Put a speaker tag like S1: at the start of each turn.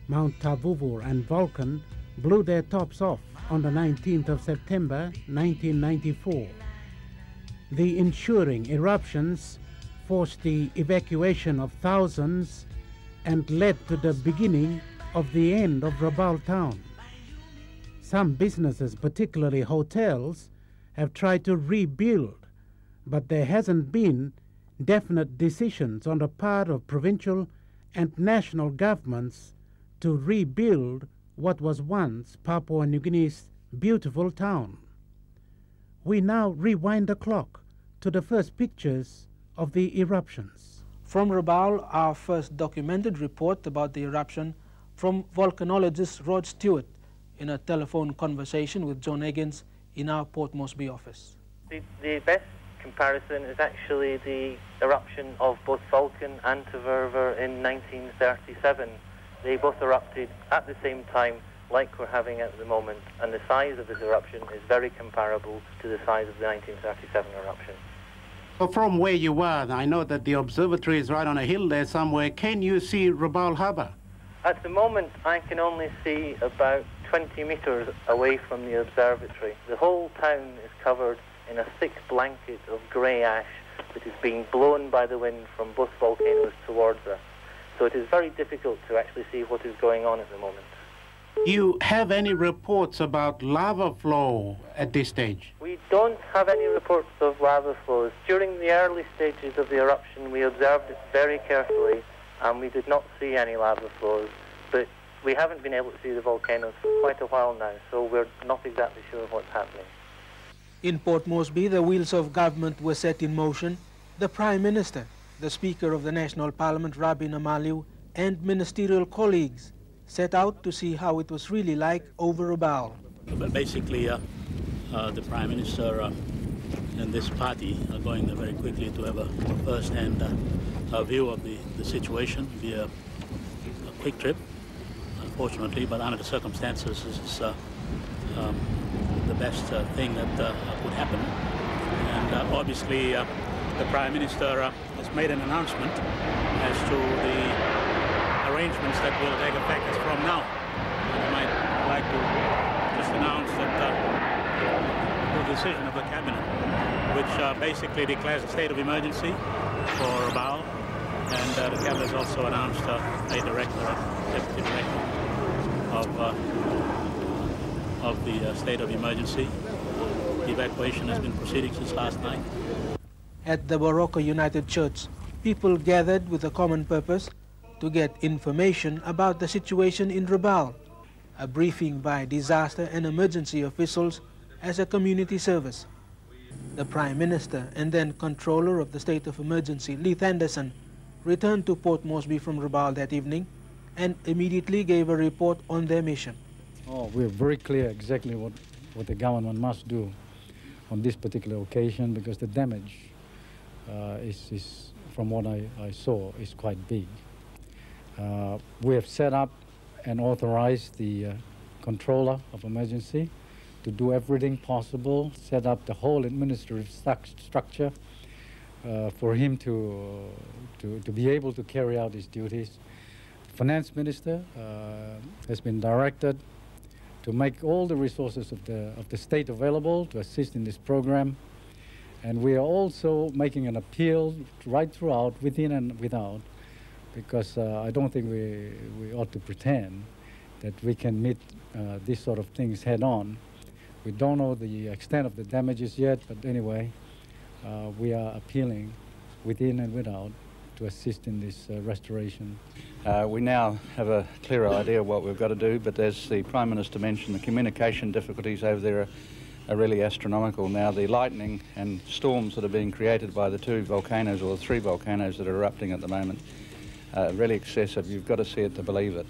S1: Mount Vuvuai and Vulcan blew their tops off on the 19th of September 1994. The ensuing eruptions forced the evacuation of thousands and led to the beginning of the end of Rabaul town. Some businesses, particularly hotels, have tried to rebuild, but there hasn't been definite decisions on the part of provincial and national governments to rebuild what was once Papua New Guinea's beautiful town. We now rewind the clock to the first pictures of the eruptions.
S2: From Rabaul, our first documented report about the eruption from volcanologist Rod Stewart in a telephone conversation with John Higgins in our Port Moresby office.
S3: The best comparison is actually the eruption of both Vulcan and Vuvuai in 1937. They both erupted at the same time like we're having at the moment, and the size of this eruption is very comparable to the size of the 1937 eruption.
S1: Well, from where you are, I know that the observatory is right on a hill there somewhere. Can you see Rabaul Harbour?
S3: At the moment, I can only see about 20 metres away from the observatory. The whole town is covered in a thick blanket of grey ash that is being blown by the wind from both volcanoes towards us. So it is very difficult to actually see what is going on at the moment.
S1: Do you have any reports about lava flow at this stage?
S3: We don't have any reports of lava flows. During the early stages of the eruption, we observed it very carefully, and we did not see any lava flows. But we haven't been able to see the volcanoes for quite a while now, so we're not exactly sure of what's happening.
S2: In Port Moresby, the wheels of government were set in motion. The Prime Minister, the Speaker of the National Parliament, Rabin Amaliu, and ministerial colleagues set out to see how it was really like over Rabaul.
S4: But basically, the Prime Minister and this party are going very quickly to have a first-hand view of the situation. It'll be a quick trip, unfortunately, but under the circumstances, this is the best thing that could happen. And obviously, the Prime Minister has made an announcement as to the arrangements that will take effect as from now. And I might like to just announce that the decision of the Cabinet, which basically declares a state of emergency for Rabaul, and the Cabinet has also announced a director, deputy director of the state of emergency. The evacuation has been proceeding since last night.
S2: At the Barocco United Church, people gathered with a common purpose to get information about the situation in Rabaul, a briefing by disaster and emergency officials as a community service. The Prime Minister and then Controller of the State of Emergency, Leith Anderson, returned to Port Moresby from Rabaul that evening and immediately gave a report on their mission.
S5: Oh, we're very clear exactly what the government must do on this particular occasion, because the damage is, from what I saw, is quite big. We have set up and authorized the controller of emergency to do everything possible, set up the whole administrative structure for him to be able to carry out his duties. The Finance Minister has been directed to make all the resources of the state available to assist in this program. And we are also making an appeal right throughout, within and without, because I don't think we ought to pretend that we can meet these sort of things head on. We don't know the extent of the damages yet, but anyway, we are appealing within and without to assist in this restoration.
S6: We now have a clearer idea of what we've got to do, but as the Prime Minister mentioned, the communication difficulties over there are really astronomical now. The lightning and storms that are being created by the two volcanoes, or the three volcanoes that are erupting at the moment, really excessive. You've got to see it to believe it.